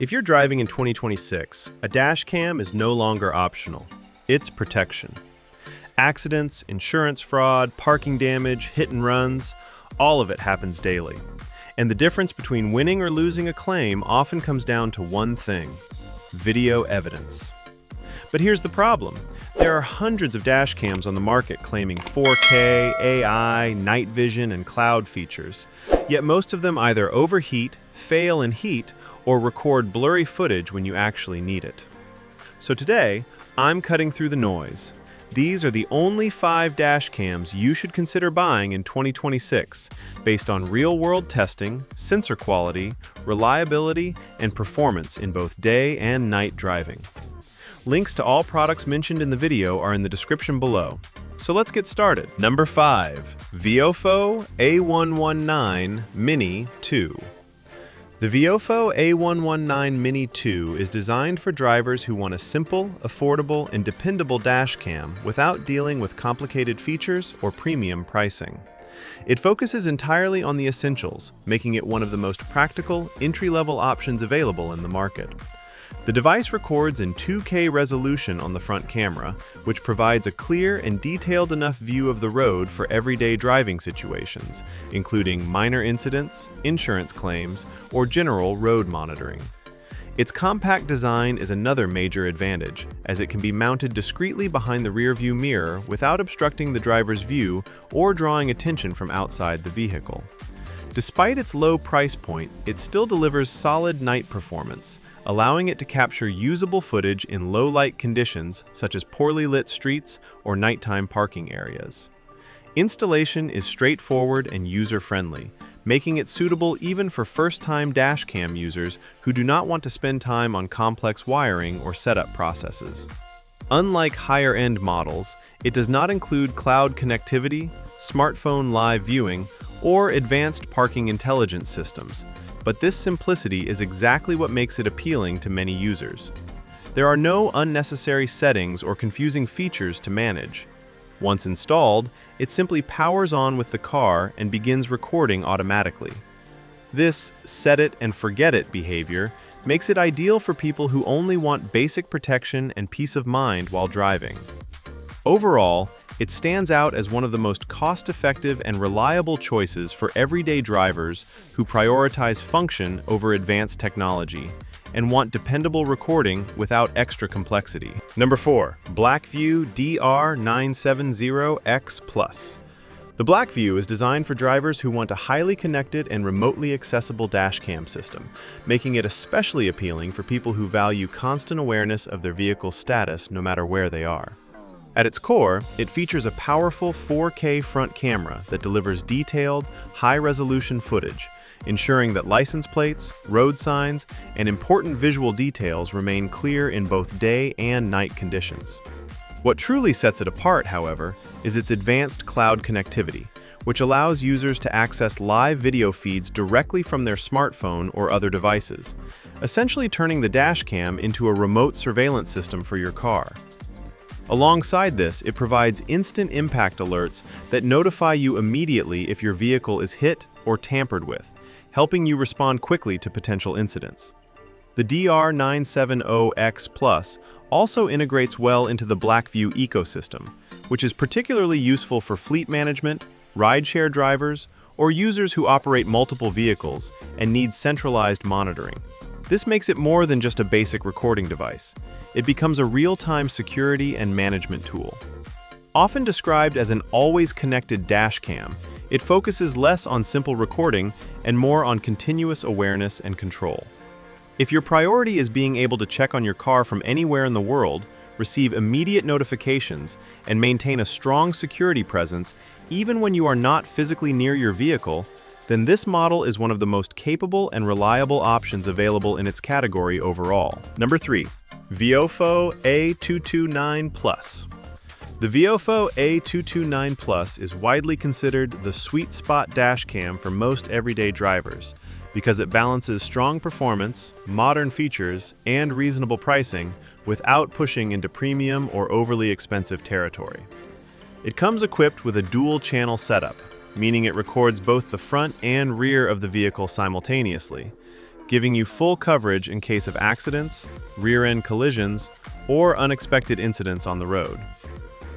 If you're driving in 2026, a dash cam is no longer optional. It's protection. Accidents, insurance fraud, parking damage, hit and runs, all of it happens daily. And the difference between winning or losing a claim often comes down to one thing: video evidence. But here's the problem. There are hundreds of dash cams on the market claiming 4K, AI, night vision, and cloud features. Yet most of them either overheat, fail in heat, or record blurry footage when you actually need it. So today, I'm cutting through the noise. These are the only 5 dash cams you should consider buying in 2026, based on real-world testing, sensor quality, reliability, and performance in both day and night driving. Links to all products mentioned in the video are in the description below. So let's get started. Number 5. Viofo A119 Mini 2. The Viofo A119 Mini 2 is designed for drivers who want a simple, affordable, and dependable dash cam without dealing with complicated features or premium pricing. It focuses entirely on the essentials, making it one of the most practical, entry-level options available in the market. The device records in 2K resolution on the front camera, which provides a clear and detailed enough view of the road for everyday driving situations, including minor incidents, insurance claims, or general road monitoring. Its compact design is another major advantage, as it can be mounted discreetly behind the rearview mirror without obstructing the driver's view or drawing attention from outside the vehicle. Despite its low price point, it still delivers solid night performance, allowing it to capture usable footage in low-light conditions such as poorly lit streets or nighttime parking areas. Installation is straightforward and user-friendly, making it suitable even for first-time dashcam users who do not want to spend time on complex wiring or setup processes. Unlike higher-end models, it does not include cloud connectivity, smartphone live viewing, or advanced parking intelligence systems, but this simplicity is exactly what makes it appealing to many users. There are no unnecessary settings or confusing features to manage. Once installed, it simply powers on with the car and begins recording automatically. This set-it-and-forget-it behavior makes it ideal for people who only want basic protection and peace of mind while driving. Overall, it stands out as one of the most cost-effective and reliable choices for everyday drivers who prioritize function over advanced technology and want dependable recording without extra complexity. Number 4. BlackVue DR970X Plus. The BlackVue is designed for drivers who want a highly connected and remotely accessible dashcam system, making it especially appealing for people who value constant awareness of their vehicle's status no matter where they are. At its core, it features a powerful 4K front camera that delivers detailed, high-resolution footage, ensuring that license plates, road signs, and important visual details remain clear in both day and night conditions. What truly sets it apart, however, is its advanced cloud connectivity, which allows users to access live video feeds directly from their smartphone or other devices, essentially turning the dashcam into a remote surveillance system for your car. Alongside this, it provides instant impact alerts that notify you immediately if your vehicle is hit or tampered with, helping you respond quickly to potential incidents. The DR970X Plus also integrates well into the BlackVue ecosystem, which is particularly useful for fleet management, rideshare drivers, or users who operate multiple vehicles and need centralized monitoring. This makes it more than just a basic recording device. It becomes a real-time security and management tool. Often described as an always-connected dashcam, it focuses less on simple recording and more on continuous awareness and control. If your priority is being able to check on your car from anywhere in the world, receive immediate notifications, and maintain a strong security presence even when you are not physically near your vehicle, then this model is one of the most capable and reliable options available in its category overall. Number 3. Viofo A229 Plus. The Viofo A229 Plus is widely considered the sweet spot dashcam for most everyday drivers because it balances strong performance, modern features, and reasonable pricing without pushing into premium or overly expensive territory. It comes equipped with a dual-channel setup, meaning it records both the front and rear of the vehicle simultaneously, giving you full coverage in case of accidents, rear-end collisions, or unexpected incidents on the road.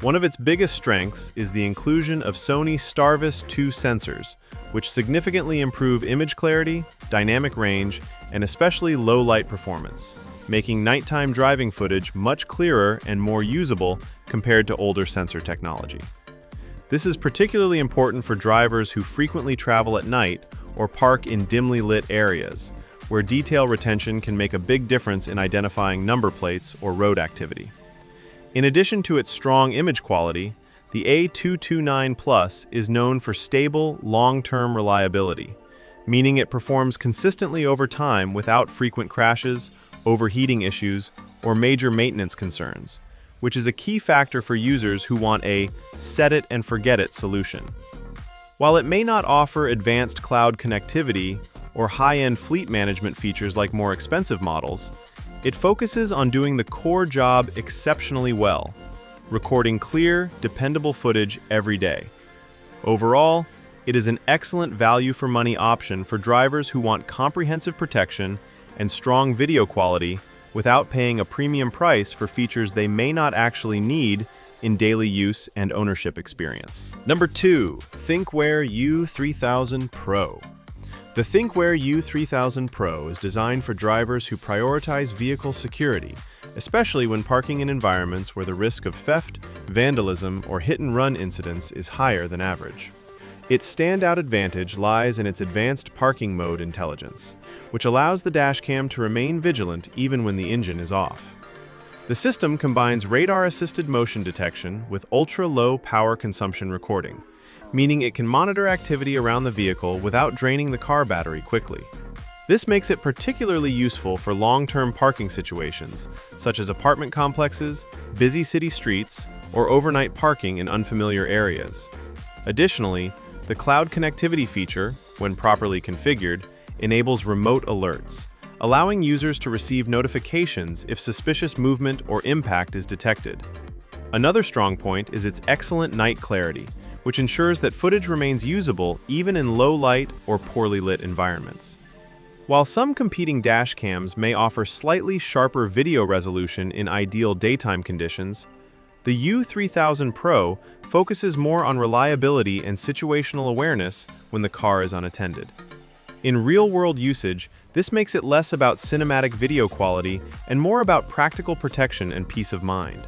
One of its biggest strengths is the inclusion of Sony Starvis 2 sensors, which significantly improve image clarity, dynamic range, and especially low-light performance, making nighttime driving footage much clearer and more usable compared to older sensor technology. This is particularly important for drivers who frequently travel at night or park in dimly lit areas, where detail retention can make a big difference in identifying number plates or road activity. In addition to its strong image quality, the A229 Plus is known for stable, long-term reliability, meaning it performs consistently over time without frequent crashes, overheating issues, or major maintenance concerns, which is a key factor for users who want a set-it-and-forget-it solution. While it may not offer advanced cloud connectivity or high-end fleet management features like more expensive models, it focuses on doing the core job exceptionally well, recording clear, dependable footage every day. Overall, it is an excellent value-for-money option for drivers who want comprehensive protection and strong video quality without paying a premium price for features they may not actually need in daily use and ownership experience. Number 2. Thinkware U3000 Pro. The Thinkware U3000 Pro is designed for drivers who prioritize vehicle security, especially when parking in environments where the risk of theft, vandalism, or hit-and-run incidents is higher than average. Its standout advantage lies in its advanced parking mode intelligence, which allows the dashcam to remain vigilant even when the engine is off. The system combines radar-assisted motion detection with ultra-low power consumption recording, meaning it can monitor activity around the vehicle without draining the car battery quickly. This makes it particularly useful for long-term parking situations, such as apartment complexes, busy city streets, or overnight parking in unfamiliar areas. Additionally, the cloud connectivity feature, when properly configured, enables remote alerts, allowing users to receive notifications if suspicious movement or impact is detected. Another strong point is its excellent night clarity, which ensures that footage remains usable even in low-light or poorly lit environments. While some competing dashcams may offer slightly sharper video resolution in ideal daytime conditions, the U3000 Pro focuses more on reliability and situational awareness when the car is unattended. In real-world usage, this makes it less about cinematic video quality and more about practical protection and peace of mind.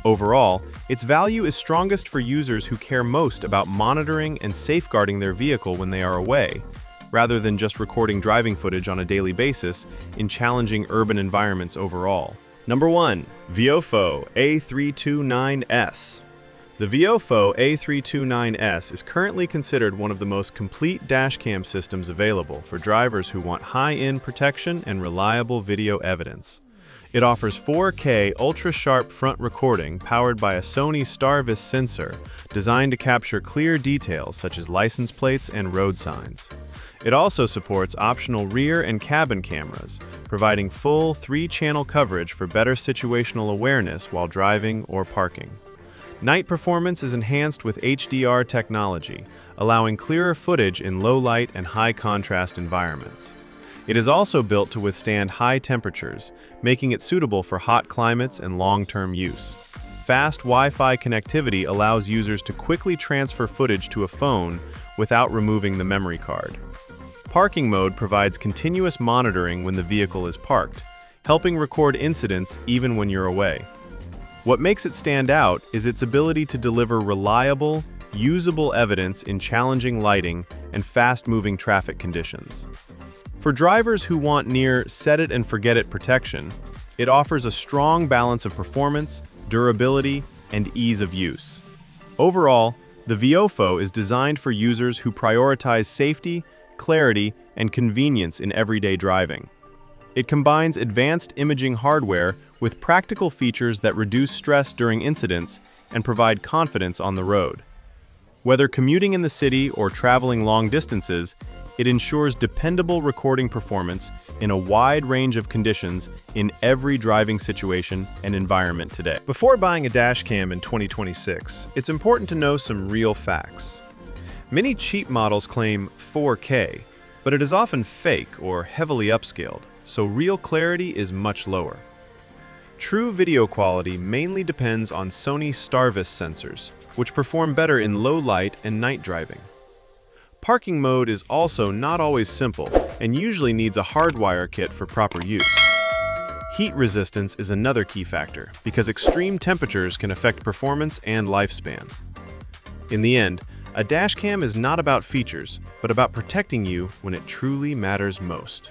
Overall, its value is strongest for users who care most about monitoring and safeguarding their vehicle when they are away, rather than just recording driving footage on a daily basis in challenging urban environments overall. Number 1. Viofo A329S. The Viofo A329S is currently considered one of the most complete dashcam systems available for drivers who want high-end protection and reliable video evidence. It offers 4K ultra-sharp front recording powered by a Sony Starvis sensor designed to capture clear details such as license plates and road signs. It also supports optional rear and cabin cameras, providing full 3-channel coverage for better situational awareness while driving or parking. Night performance is enhanced with HDR technology, allowing clearer footage in low-light and high-contrast environments. It is also built to withstand high temperatures, making it suitable for hot climates and long-term use. Fast Wi-Fi connectivity allows users to quickly transfer footage to a phone without removing the memory card. Parking mode provides continuous monitoring when the vehicle is parked, helping record incidents even when you're away. What makes it stand out is its ability to deliver reliable, usable evidence in challenging lighting and fast-moving traffic conditions. For drivers who want near set-it-and-forget-it protection, it offers a strong balance of performance, durability, and ease of use. Overall, the Viofo is designed for users who prioritize safety, clarity, and convenience in everyday driving. It combines advanced imaging hardware with practical features that reduce stress during incidents and provide confidence on the road. Whether commuting in the city or traveling long distances, it ensures dependable recording performance in a wide range of conditions in every driving situation and environment today. Before buying a dashcam in 2026, it's important to know some real facts. Many cheap models claim 4K, but it is often fake or heavily upscaled, so real clarity is much lower. True video quality mainly depends on Sony Starvis sensors, which perform better in low light and night driving. Parking mode is also not always simple and usually needs a hardwire kit for proper use. Heat resistance is another key factor because extreme temperatures can affect performance and lifespan. In the end, a dashcam is not about features, but about protecting you when it truly matters most.